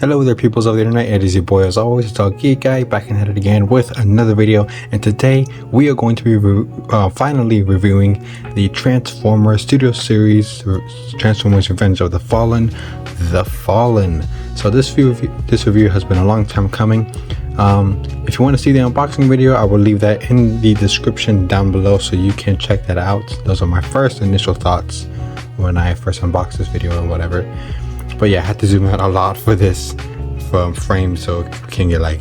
Hello there, peoples of the internet. It is your boy, as always, it's all Geek Guy, back at it again with another video. And today we are going to be finally reviewing the Transformers Studio Series, Transformers: Revenge of the Fallen. So this review has been a long time coming. If you want to see the unboxing video, I will leave that in the description down below, so you can check that out. Those are my first initial thoughts when I first unboxed this video and whatever. But yeah, I had to zoom out a lot for this frame, so we can get like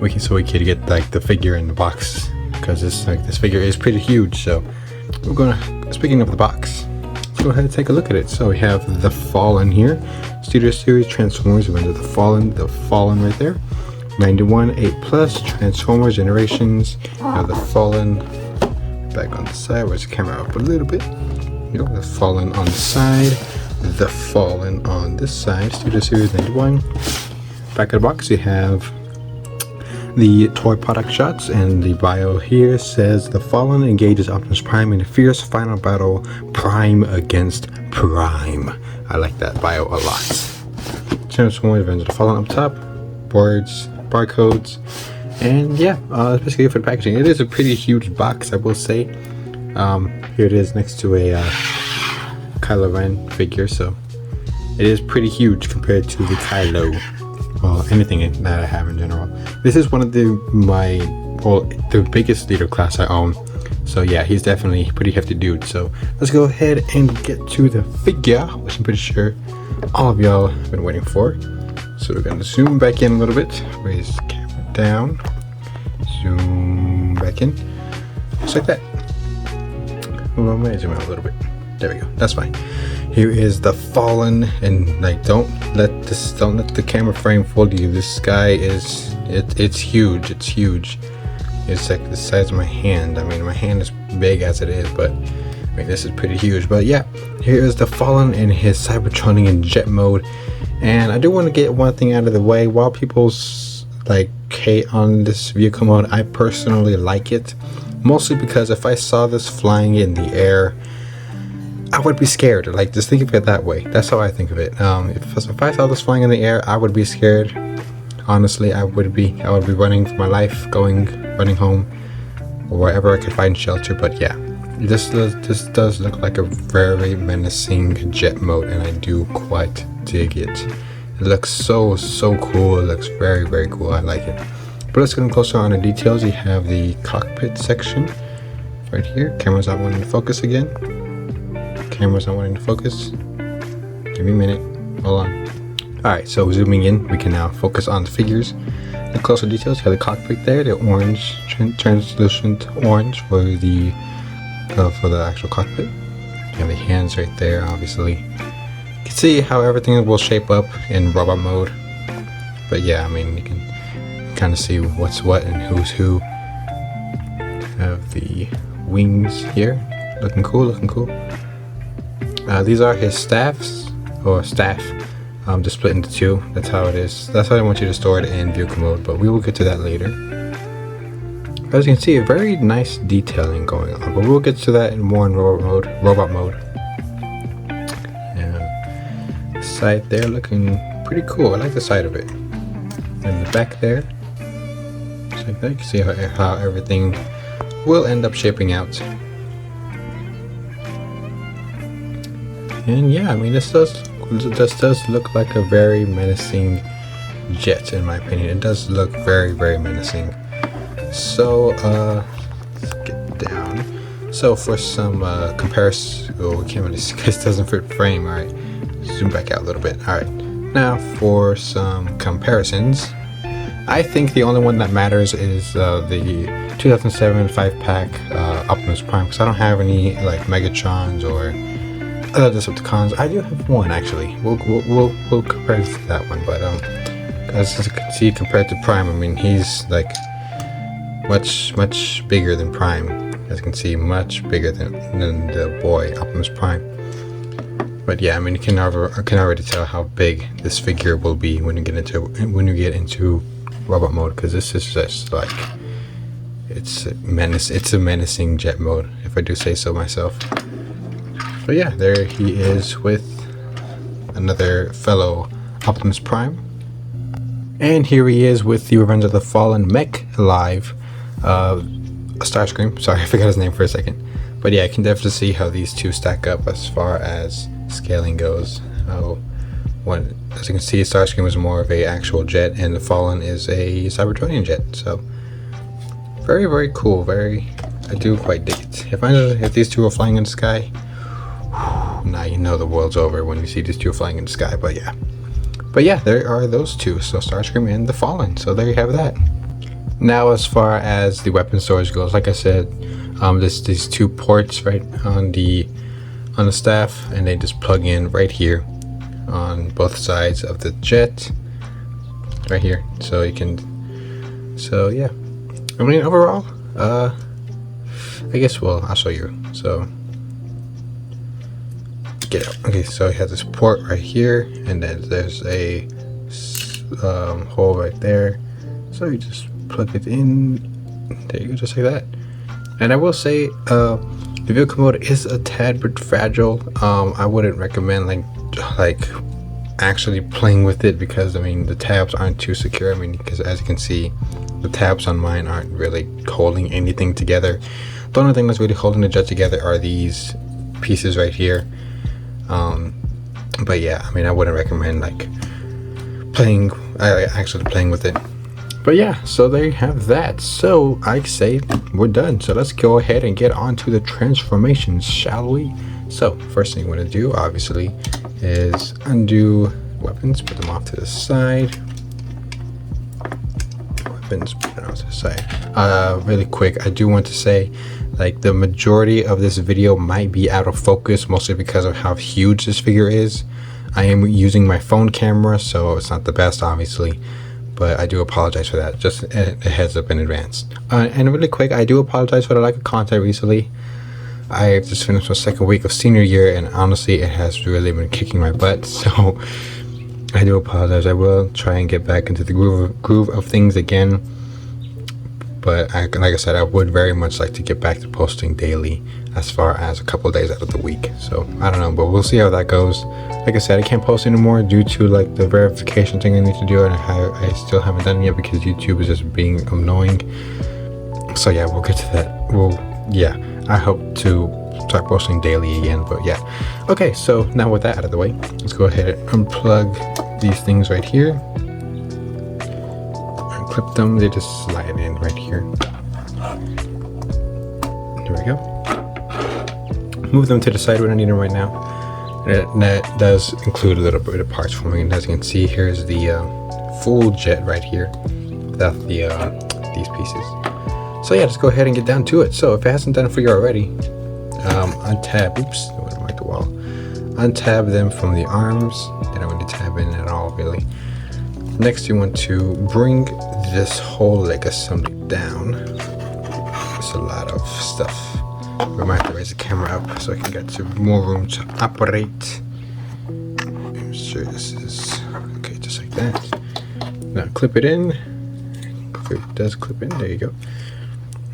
we could get like the figure in the box, because this figure is pretty huge. So we're gonna, speaking of the box, let's go ahead and take a look at it. So we have the Fallen here, Studio Series Transformers: Revenge of the Fallen right there. 91 8+, Transformers Generations. Now the Fallen back on the side. Where's the camera up a little bit? The Fallen on the side, the Fallen on this side. Studio Series 91. Back of the box, you have the toy product shots, and the bio here says the Fallen engages Optimus Prime in a fierce final battle, Prime against Prime. I like that bio a lot. Transformers: Revenge of the Fallen up top. Boards, barcodes, and yeah, that's basically it for the packaging. It is a pretty huge box, I will say. Here it is next to a Kylo Ren figure, so it is pretty huge compared to the Kylo, well, anything that I have in general. This is one of the biggest leader class I own, so yeah, he's definitely a pretty hefty dude. So let's go ahead and get to the figure, which I'm pretty sure all of y'all have been waiting for. So we're gonna zoom back in a little bit, raise the camera down, zoom back in, just like that. Well, I might zoom out a little bit. There we go. That's fine. Here is the Fallen, and like, don't let the camera frame fool you. This guy is it's huge. It's huge. It's like the size of my hand. I mean, my hand is big as it is, but I mean, this is pretty huge. But yeah, here is the Fallen in his Cybertronic and jet mode. And I do want to get one thing out of the way. While people's like hate on this vehicle mode, I personally like it. Mostly because if I saw this flying in the air, I would be scared. Like, just think of it that way. That's how I think of it. If I saw this flying in the air, I would be scared. Honestly, I would be running for my life, running home, or wherever I could find shelter. But yeah, this does look like a very menacing jet mode, and I do quite dig it. It looks so cool. It looks very cool. I like it. But let's get closer on the details. You have the cockpit section right here. Camera's not wanting to focus again. Camera's not wanting to focus. Give me a minute. Hold on. Alright, so zooming in, we can now focus on the figures. The closer details, you have the cockpit there, the orange, translucent orange for the actual cockpit. You have the hands right there, obviously. You can see how everything will shape up in robot mode. But yeah, I mean, you can kind of see what's what and who's who. Have the wings here, looking cool. These are his staff, just split into two. That's how it is. That's how I want you to store it in vehicle mode, but we will get to that later. As you can see, a very nice detailing going on, but we'll get to that in more in robot mode. And the side there looking pretty cool. I like the side of it. And the back there, like that. You can see how everything will end up shaping out. And yeah, I mean, this does look like a very menacing jet, in my opinion. It does look very menacing. So let's get down. So for some comparison, we can't really see, this doesn't fit frame. All right, zoom back out a little bit. All right, now for some comparisons. I think the only one that matters is the 2007 5-pack Optimus Prime, because I don't have any like Megatrons or other Decepticons. I do have one, actually. We'll compare it to that one, but as you can see, compared to Prime, I mean, he's like much bigger than Prime. As you can see, much bigger than the boy Optimus Prime. But yeah, I mean, I can already tell how big this figure will be when you get into robot mode, because this is just like, it's a menacing jet mode, if I do say so myself. But yeah, there he is with another fellow Optimus Prime. And here he is with the Revenge of the Fallen mech alive. Starscream. Sorry, I forgot his name for a second. But yeah, I can definitely see how these two stack up as far as scaling goes. As you can see, Starscream is more of a actual jet, and the Fallen is a Cybertronian jet. So very, very cool. I do quite dig it. If these two are flying in the sky, now you know the world's over when you see these two flying in the sky. But yeah, there are those two. So Starscream and the Fallen. So there you have that. Now, as far as the weapon storage goes, like I said, there's these two ports right on the staff, and they just plug in right here on both sides of the jet, right here. So you can. So yeah, I mean overall, I guess I'll show you. So get out. Okay, so you have this port right here, and then there's a hole right there. So you just plug it in. There you go, just like that. And I will say, the vehicle mode is a tad bit fragile. I wouldn't recommend like actually playing with it, because I mean the tabs aren't too secure. I mean, because as you can see, the tabs on mine aren't really holding anything together. The only thing that's really holding the jet together are these pieces right here. But yeah, I mean, I wouldn't recommend actually playing with it. But yeah, so there you have that. So I say we're done. So let's go ahead and get on to the transformations, shall we? So first thing we're gonna do, obviously, is undo weapons, put them off to the side. Weapons, put it off to the side. Really quick, I do want to say, the majority of this video might be out of focus, mostly because of how huge this figure is. I am using my phone camera, so it's not the best, obviously. But I do apologize for that, just a heads up in advance. And really quick, I do apologize for the lack of content recently. I just finished my second week of senior year, and honestly, it has really been kicking my butt. So I do apologize. I will try and get back into the groove of things again. But like I said, I would very much like to get back to posting daily, as far as a couple of days out of the week. So I don't know, but we'll see how that goes. Like I said, I can't post anymore due to the verification thing I need to do, and I still haven't done it yet because YouTube is just being annoying. So yeah, we'll get to that. I hope to start posting daily again, but yeah. Okay, so now with that out of the way, let's go ahead and unplug these things right here. Unclip them, they just slide in right here. There we go. Move them to the side, we don't need them right now. And that does include a little bit of parts for me, and as you can see, here's the full jet right here without these pieces. So yeah, let's go ahead and get down to it. So if it hasn't done it for you already, untab, oops, I went right the wall. Untab them from the arms. They don't really tab in at all, really. Next, you want to bring this whole leg assembly down. It's a lot of stuff. We might have to raise the camera up so I can get to more room to operate. I'm sure this is okay, just like that. Now clip it in. If it does clip in, there you go.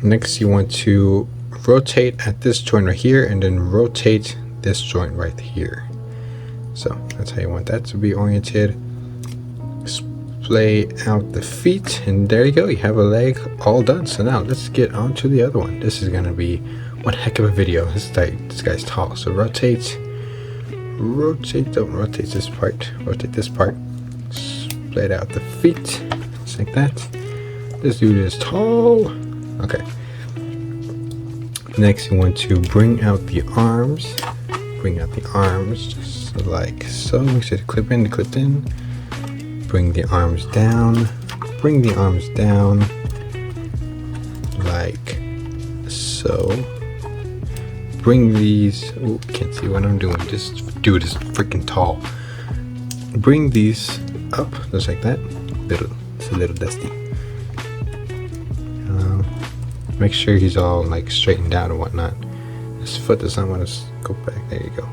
Next, you want to rotate at this joint right here, and then rotate this joint right here. So that's how you want that to be oriented. Splay out the feet, and there you go. You have a leg all done. So now let's get on to the other one. This is gonna be one heck of a video. This guy's tall. So rotate, don't rotate this part. Rotate this part. Split out the feet, just like that. This dude is tall. Okay. Next, you want to bring out the arms. Bring out the arms, just like so. Make sure to clip in, clipped in. Bring the arms down. Bring the arms down, like so. Bring these. Oh, can't see what I'm doing. This dude is freaking tall. Bring these up, just like that. It's a little dusty. Make sure he's all straightened out and whatnot. His foot does not want to go back. There you go.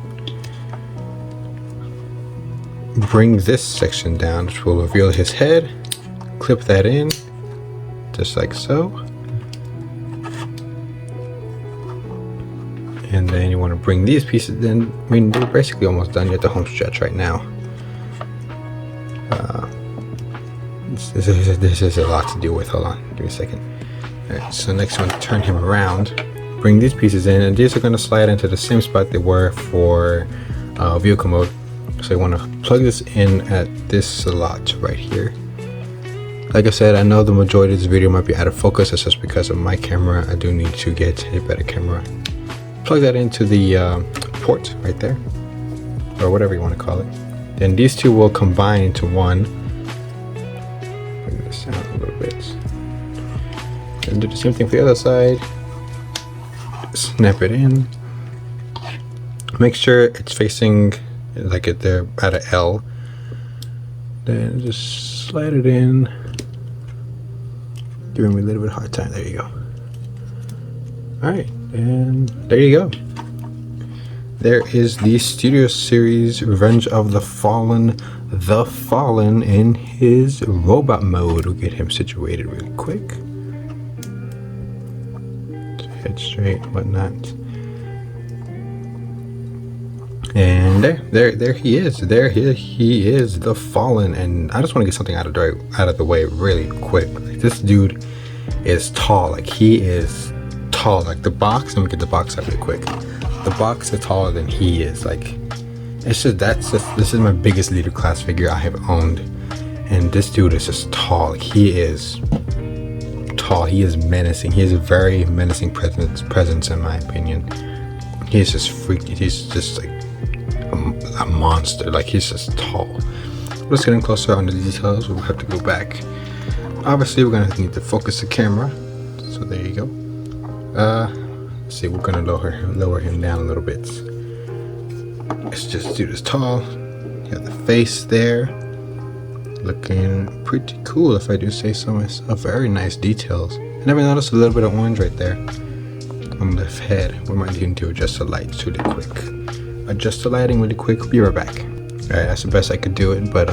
Bring this section down, which will reveal his head. Clip that in, just like so. And then you want to bring these pieces in. I mean, we're basically almost done. You're at the home stretch right now. This is a lot to deal with. Hold on, give me a second. Alright, so next one, turn him around, bring these pieces in, and these are going to slide into the same spot they were for vehicle mode. So you want to plug this in at this slot right here. Like I said, I know the majority of this video might be out of focus. It's just because of my camera. I do need to get a better camera. Plug that into the port right there, or whatever you want to call it. Then these two will combine into one. Bring this out a little bit. And do the same thing for the other side. Snap it in. Make sure it's facing like they're at an L. Then just slide it in. Giving me a little bit of a hard time. There you go. Alright, and there you go. There is the Studio Series Revenge of the Fallen in his robot mode. We'll get him situated really quick. Head straight, whatnot. And there he is. There he is, the Fallen. And I just want to get something out of the way really quick. Like, this dude is tall. Like, he is tall. Like, the box. Let me get the box out really quick. The box is taller than he is. Like, it's just this is my biggest leader class figure I have owned, and this dude is just tall. Like, he is tall. He is menacing. He has a very menacing presence in my opinion. He's just freaky. He's just like a monster. Like, he's just tall. Let's get in closer on the details. We'll have to go back. Obviously, we're gonna need to focus the camera. So there you go. Let's see. We're gonna lower him down a little bit. Let's just do this tall. You have the face there, looking pretty cool if I do say so myself. Very nice details. I never noticed a little bit of orange right there on the head. We might need to adjust the lights really quick. Adjust the lighting really quick. Be right back. Alright, that's the best I could do it, but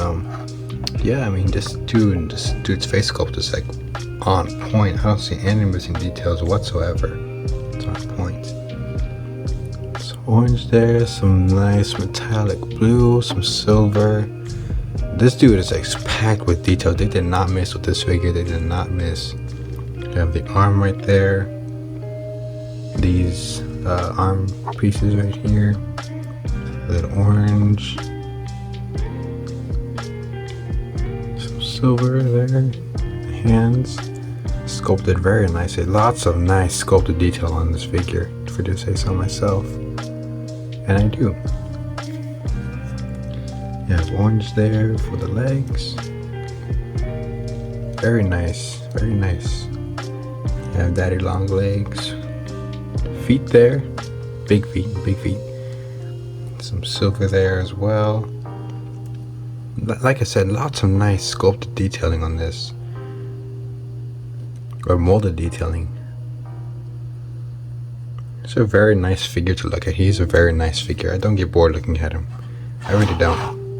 yeah, I mean, this dude's face sculpt is like on point. I don't see any missing details whatsoever. It's on point. Some orange there, some nice metallic blue, some silver. This dude is like packed with details. They did not miss with this figure. They did not miss. You have the arm right there. These arm pieces right here. A little orange. Some silver there. Hands. Sculpted very nicely. Lots of nice sculpted detail on this figure, if I do say so myself. And I do. You have orange there for the legs. Very nice, very nice. You have daddy long legs. Feet there. Big feet, big feet. Some silver there as well. Like I said, lots of nice sculpted detailing on this. Or molded detailing. It's a very nice figure to look at. He's a very nice figure. I don't get bored looking at him. I really don't.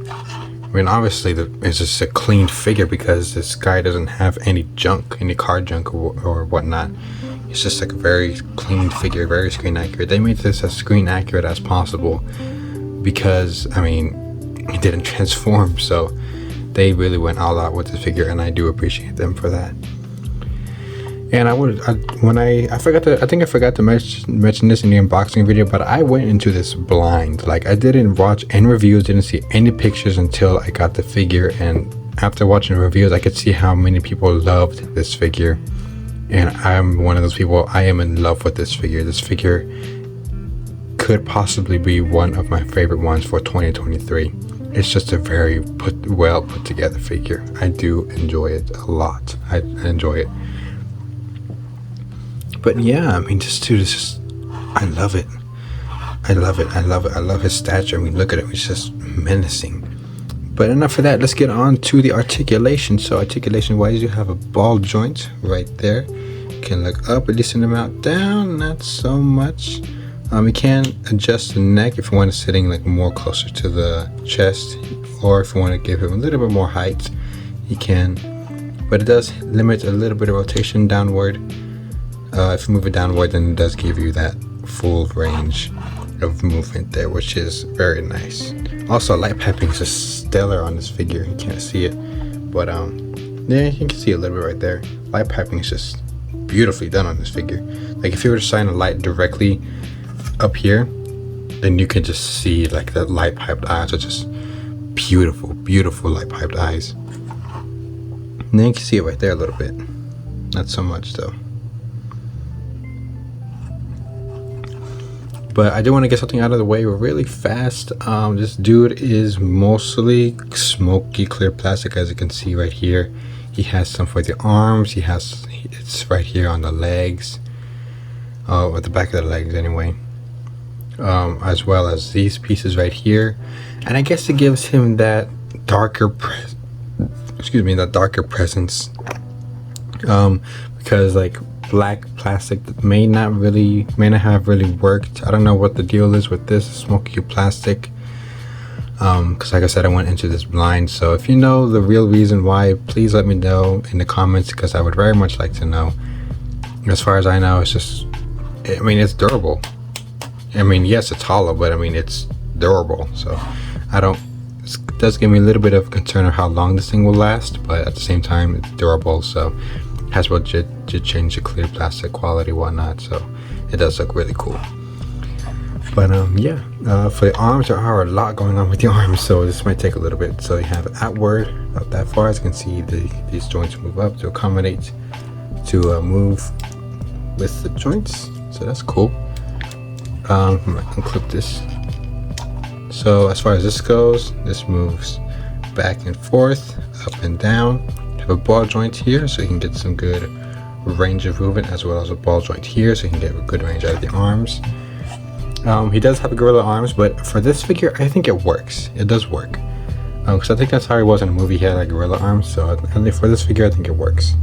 I mean, obviously it's just a clean figure because this guy doesn't have any junk, any car junk or whatnot. It's just like a very clean figure, very screen accurate. They made this as screen accurate as possible because, I mean, it didn't transform, so they really went all out with this figure, and I do appreciate them for that. And I think I forgot to mention this in the unboxing video, but I went into this blind. Like, I didn't watch any reviews, didn't see any pictures until I got the figure, and after watching the reviews, I could see how many people loved this figure. And I'm one of those people. I am in love with this figure. This figure could possibly be one of my favorite ones for 2023. It's just a very well put together figure. I do enjoy it a lot. I enjoy it. But yeah, I mean, this dude is just, I love it. I love it. I love it. I love his stature. I mean, look at him. He's just menacing. But enough of that. Let's get on to the articulation. So articulation wise, you have a ball joint right there. You can look up a decent amount, down, not so much. You can adjust the neck if you want it sitting like more closer to the chest, or if you want to give him a little bit more height, you can. But it does limit a little bit of rotation downward. If you move it downward, then it does give you that full range. of movement there, which is very nice. Also, light piping is just stellar on this figure. You can't see it, but yeah, you can see a little bit right there. Light piping is just beautifully done on this figure. Like if you were to shine a light directly up here, then you can just see like the light piped eyes are just beautiful light piped eyes. And then you can see it right there a little bit, not so much though. But I do want to get something out of the way really fast. This dude is mostly smoky clear plastic, as you can see right here. He has some for the arms. It's right here on the legs, or the back of the legs anyway. As well as these pieces right here. And I guess it gives him that darker presence. Because like black plastic may not have really worked. I don't know what the deal is with this smoky plastic, because like I said, I went into this blind. So if you know the real reason why, please let me know in the comments, because I would very much like to know. As far as I know, it's just, I mean, it's durable. I mean, yes, it's hollow, but I mean, it's durable. So it does give me a little bit of concern of how long this thing will last, but at the same time, it's durable. So Hasbro did change the clear plastic quality, whatnot, so it does look really cool. But yeah, for the arms, there are a lot going on with the arms, so this might take a little bit. So you have outward about that far. As you can see, these joints move up to accommodate to move with the joints, so that's cool. I'm gonna unclip this. So as far as this goes, this moves back and forth, up and down. Have a ball joint here, so you can get some good range of movement, as well as a ball joint here, so you can get a good range out of the arms. He does have gorilla arms, but for this figure, I think it works. It does work, because I think that's how he was in the movie. He had like gorilla arms, so for this figure, I think it works.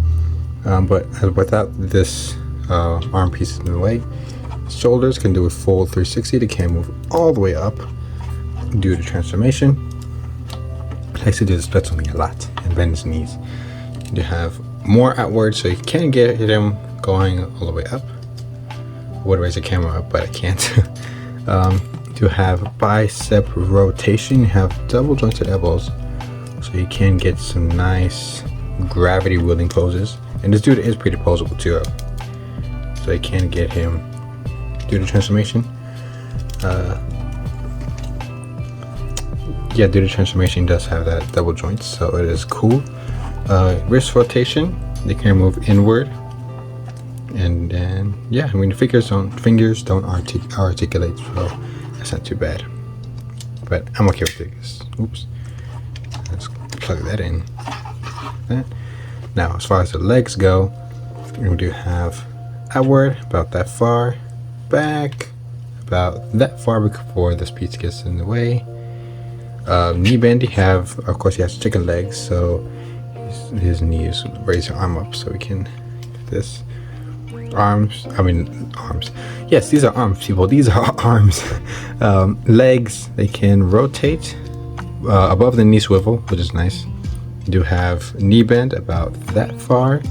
But without this arm pieces in the way, shoulders can do a full 360. They can move all the way up due to transformation. I likes to do the splits on me a lot and bend his knees. You have more outward, so you can get him going all the way up. I would raise the camera up, but I can't. You have bicep rotation. You have double jointed elbows, so you can get some nice gravity wielding poses. And this dude is pretty poseable too, so you can get him due to transformation. Yeah, due to transformation, does have that double joints, so it is cool. Wrist rotation, they can move inward, and then yeah, I mean the fingers don't articulate, so that's not too bad. But I'm okay with this. Oops, let's plug that in. Now, as far as the legs go, we do have outward about that far, back about that far before this piece gets in the way. Knee bend, of course he has chicken legs, so his knees raise your arm up so we can get this. Arms. Yes, these are arms, people. These are arms. Legs, they can rotate above the knee swivel, which is nice. You do have knee bend about that far.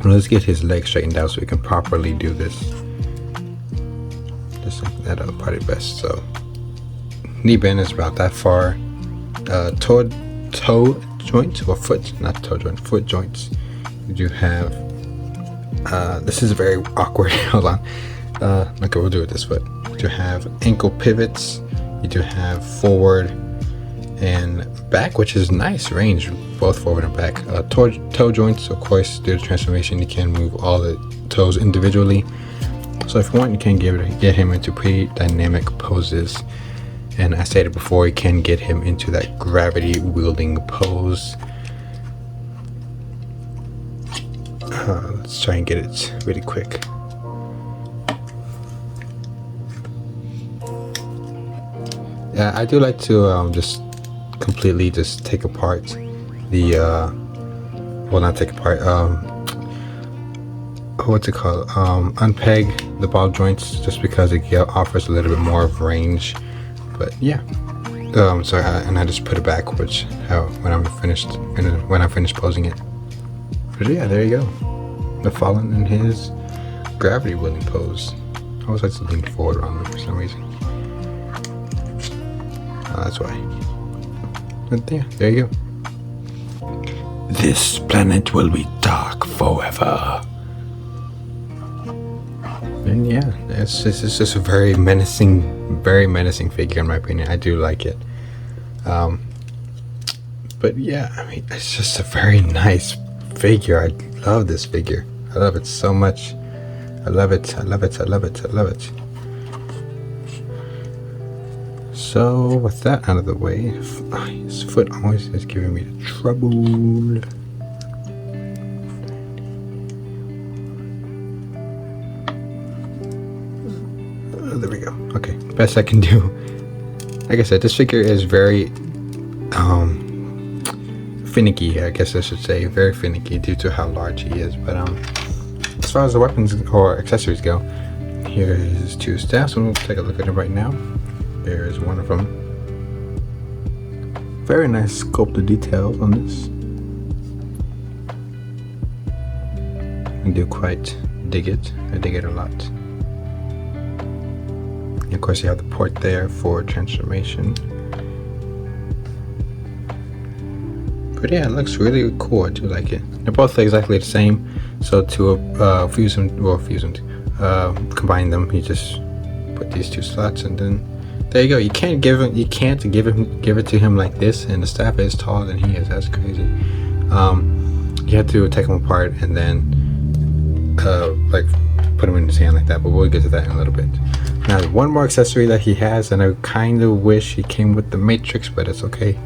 Let's get his legs straightened out so we can properly do this. Just like that, probably best. So knee bend is about that far. Toe joint, or foot, not toe joint, foot joints. You do have, this is very awkward. Hold on. Okay, we'll do it this foot. You do have ankle pivots. You do have forward and back, which is nice range, both forward and back. Toe joints, of course, due to transformation, you can move all the toes individually. So if you want, you can get him into pretty dynamic poses. And I stated before, you can get him into that gravity wielding pose. Let's try and get it really quick. Yeah, I do like to just completely just take apart the well, not take apart, what's it called, unpeg the ball joints, just because it offers a little bit more of range. But yeah, so I just put it back, which when I finished posing it. But yeah, there you go, the Fallen in his gravity wielding pose. always like to lean forward on them for some reason. Oh, that's why. But yeah, there you go. This planet will be dark forever. And yeah, it's just a very menacing figure in my opinion. I do like it. But yeah, I mean, it's just a very nice figure. I love this figure. I love it so much. I love it. I love it. I love it. I love it. So with that out of the way, his foot always is giving me the trouble. There we go. Okay, best I can do. Like I said, this figure is very finicky, I guess I should say. Very finicky due to how large he is. But as far as the weapons or accessories go, here is two staffs. We'll take a look at them right now. There is one of them. Very nice sculpted details on this. I do quite dig it. I dig it a lot. And of course you have the port there for transformation. But yeah, it looks really cool. I do like it. They're both exactly the same. So to combine them, you just put these two slots, and then there you go. You can't give it to him like this. And the staff is taller than he is. That's crazy. You have to take them apart and then like put them in his hand like that. But we'll get to that in a little bit. Now, one more accessory that he has, and I kind of wish he came with the Matrix, but it's okay.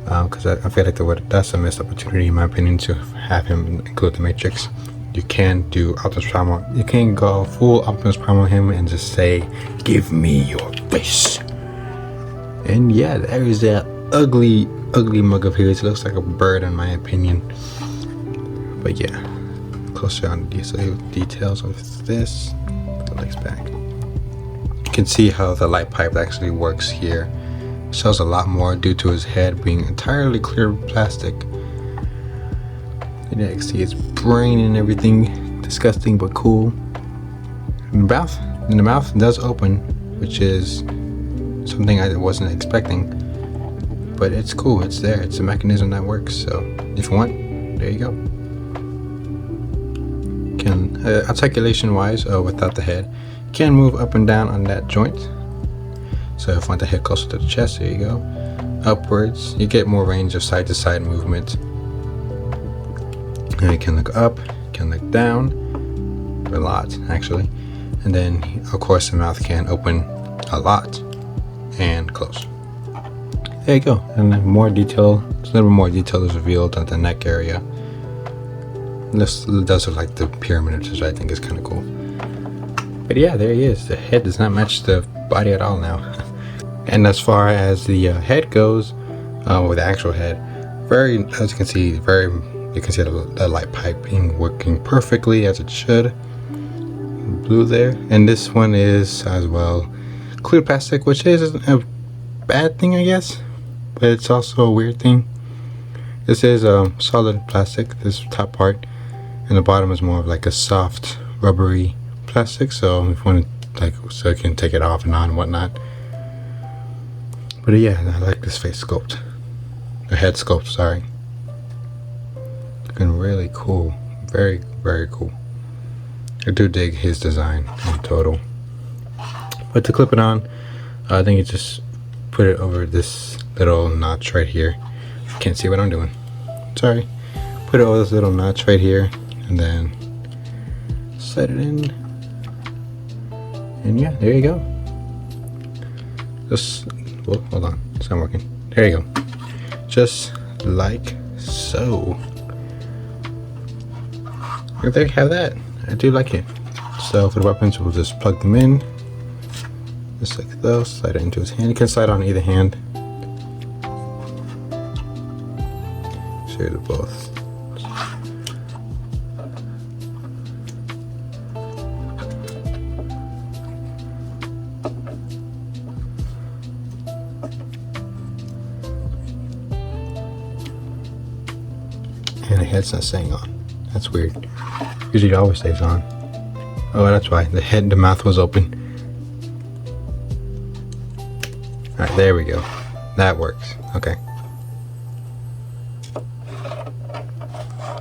Because I feel like that's a missed opportunity in my opinion to have him include the Matrix. You can do Optimus Prime. You can go full Optimus Prime on him and just say, "Give me your face." And yeah, there is that ugly mug of his. It looks like a bird in my opinion. But yeah, closer on the details of this. Put the legs back. You can see how the light pipe actually works here. Shows a lot more due to his head being entirely clear plastic. And yeah, you can see his brain and everything. Disgusting but cool. And the mouth does open, which is something I wasn't expecting. But it's cool, it's there. It's a mechanism that works. So if you want, there you go. Can articulation wise, without the head, you can move up and down on that joint. So if you want the head closer to the chest, there you go. Upwards, you get more range of side to side movement. And you can look up, you can look down, a lot actually. And then of course the mouth can open a lot and close. There you go. And then more detail, a little bit more detail is revealed at the neck area. This does look like the pyramid, which I think is kind of cool. But yeah, there he is. The head does not match the body at all now. And as far as the head goes, with the actual head, as you can see, you can see the light piping working perfectly as it should. Blue there, and this one is as well clear plastic, which is a bad thing, I guess, but it's also a weird thing. This is solid plastic, this top part, and the bottom is more of like a soft, rubbery plastic. So if you want to, so you can take it off and on and whatnot. But yeah, I like this face sculpt, the head sculpt. Sorry, looking really cool, very cool. I do dig his design in total. But to clip it on, I think you just put it over this little notch right here. Can't see what I'm doing. Sorry. Put it over this little notch right here, and then slide it in. And yeah, there you go. Just, well, hold on, it's not working. There you go. Just like so. And there you have that. I do like it. So for the weapons, we'll just plug them in, just like those. Slide it into his hand. You can slide on either hand. Show you both. And the head's not staying on. That's weird. Usually it always stays on. Oh, that's why the mouth was open. All right, there we go. That works. Okay.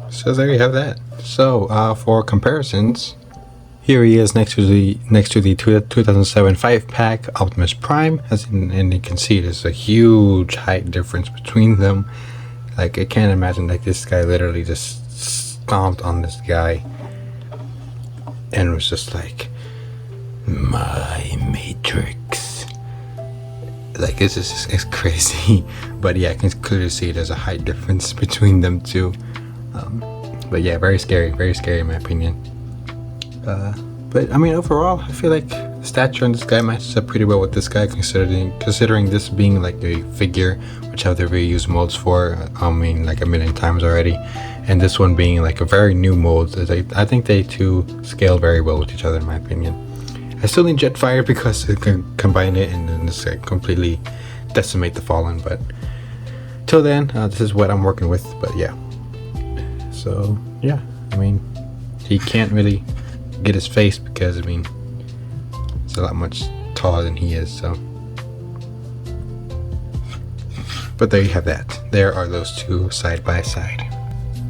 So there you have that. So for comparisons, here he is next to the 2007 5-pack Optimus Prime, and you can see there's a huge height difference between them. Like, I can't imagine, like, this guy literally just stomped on this guy and was just like, my Matrix. Like, it's crazy. But yeah, I can clearly see there's a height difference between them two. But yeah, very scary in my opinion. But I mean, overall, I feel like the stature on this guy matches up pretty well with this guy, considering this being like a figure, which have they reused molds for, I mean, like a million times already, and this one being like a very new mold. I think they two scale very well with each other, in my opinion. I still need Jetfire because it can combine it and then just completely decimate the Fallen. But till then, this is what I'm working with. But yeah. So yeah, I mean, he can't really get his face because, I mean, it's a lot much taller than he is, so. But there you have that. There are those two side by side.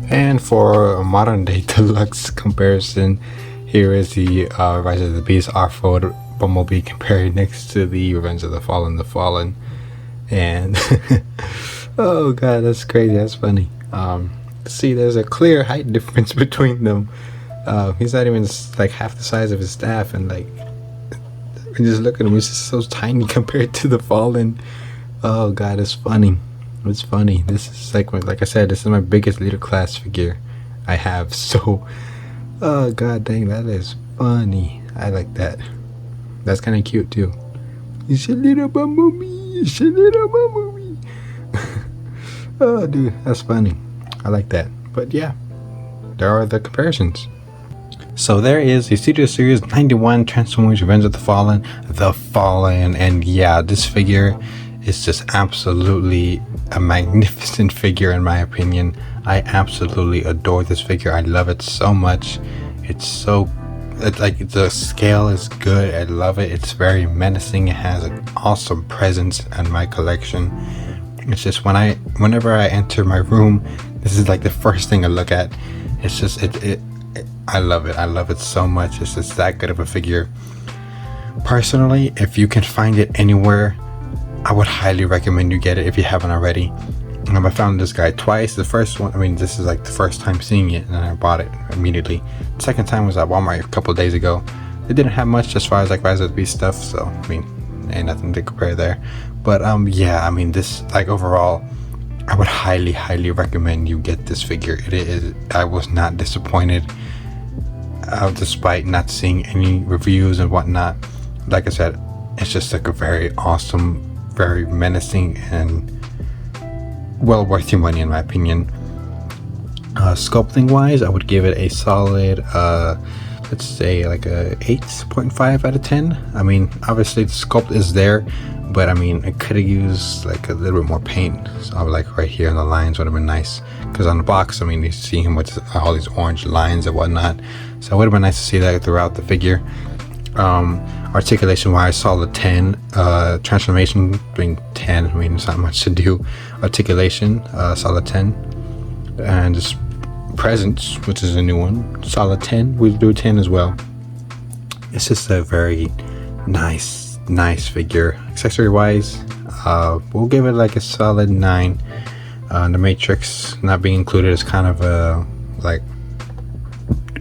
And for a modern day deluxe comparison, here is the Rise of the Beast off-road Bumblebee compared next to the Revenge of the Fallen. And oh god, that's crazy, that's funny. See, there's a clear height difference between them. He's not even like half the size of his staff, and like, just look at him, he's just so tiny compared to the Fallen. Oh god, it's funny. It's funny. This is like I said, this is my biggest leader class figure I have. So, oh god dang, that is funny. I like that. That's kind of cute too. It's a little bumblebee. It's a little bumblebee. Oh dude, that's funny. I like that. But yeah, there are the comparisons. So there is the Studio Series 91 Transformers Revenge of the Fallen. And yeah, this figure is just absolutely a magnificent figure in my opinion. I absolutely adore this figure. I love it so much. It's like, the scale is good. I love it. It's very menacing. It has an awesome presence in my collection. It's just whenever I enter my room, this is like the first thing I look at. It's just I love it. I love it so much. It's just that good of a figure. Personally, if you can find it anywhere, I would highly recommend you get it if you haven't already. I found this guy twice. The first one, I mean, this is like the first time seeing it, and I bought it immediately. The second time was at Walmart a couple of days ago. They didn't have much as far as like Rise of the Beast stuff, so I mean, ain't nothing to compare there. But yeah, I mean, this, like, overall, I would highly recommend you get this figure. It is. I was not disappointed, despite not seeing any reviews and whatnot. Like I said, it's just like a very awesome, very menacing, and well worth your money in my opinion. Sculpting wise, I would give it a solid, let's say like a 8.5 out of 10. I mean, obviously the sculpt is there, but I mean, I could have used like a little bit more paint. So I would, like, right here on the lines would have been nice, because on the box, I mean, you see him with all these orange lines and whatnot. So it would have been nice to see that throughout the figure. Articulation wise, solid 10. Transformation being 10, I mean, there's not much to do. Articulation, solid 10. And just presence, which is a new one, solid 10. We'll do 10 as well. It's just a very nice figure. Accessory wise, we'll give it like a solid 9. The Matrix not being included is kind of a like,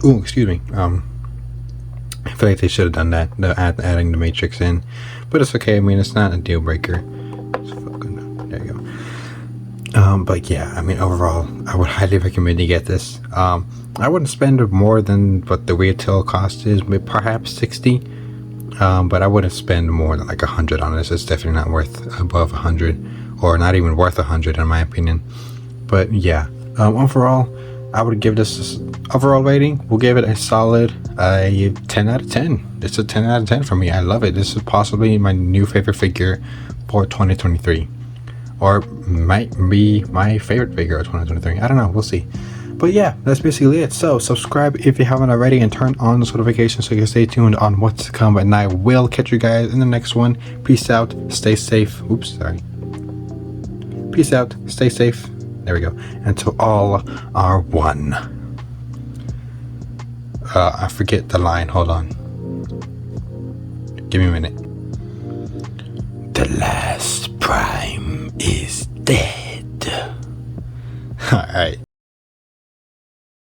oh, excuse me, I feel like they should have done that, adding the Matrix in, but it's okay. I mean, it's not a deal breaker. There you go. But yeah, I mean, overall, I would highly recommend you get this. I wouldn't spend more than what the retail cost is, perhaps 60. But I wouldn't spend more than like 100 on this. It's definitely not worth above 100, or not even worth 100 in my opinion. But yeah, overall, I would give this overall rating. We'll give it a solid 10 out of 10. It's a 10 out of 10 for me. I love it. This is possibly my new favorite figure for 2023, or might be my favorite figure of 2023. I don't know. We'll see. But yeah, that's basically it. So subscribe if you haven't already and turn on those notifications so you can stay tuned on what's to come. And I will catch you guys in the next one. Peace out. Stay safe. Oops, sorry. Peace out. Stay safe. There we go. Until all are one. I forget the line. Hold on. Give me a minute. The last prime is dead.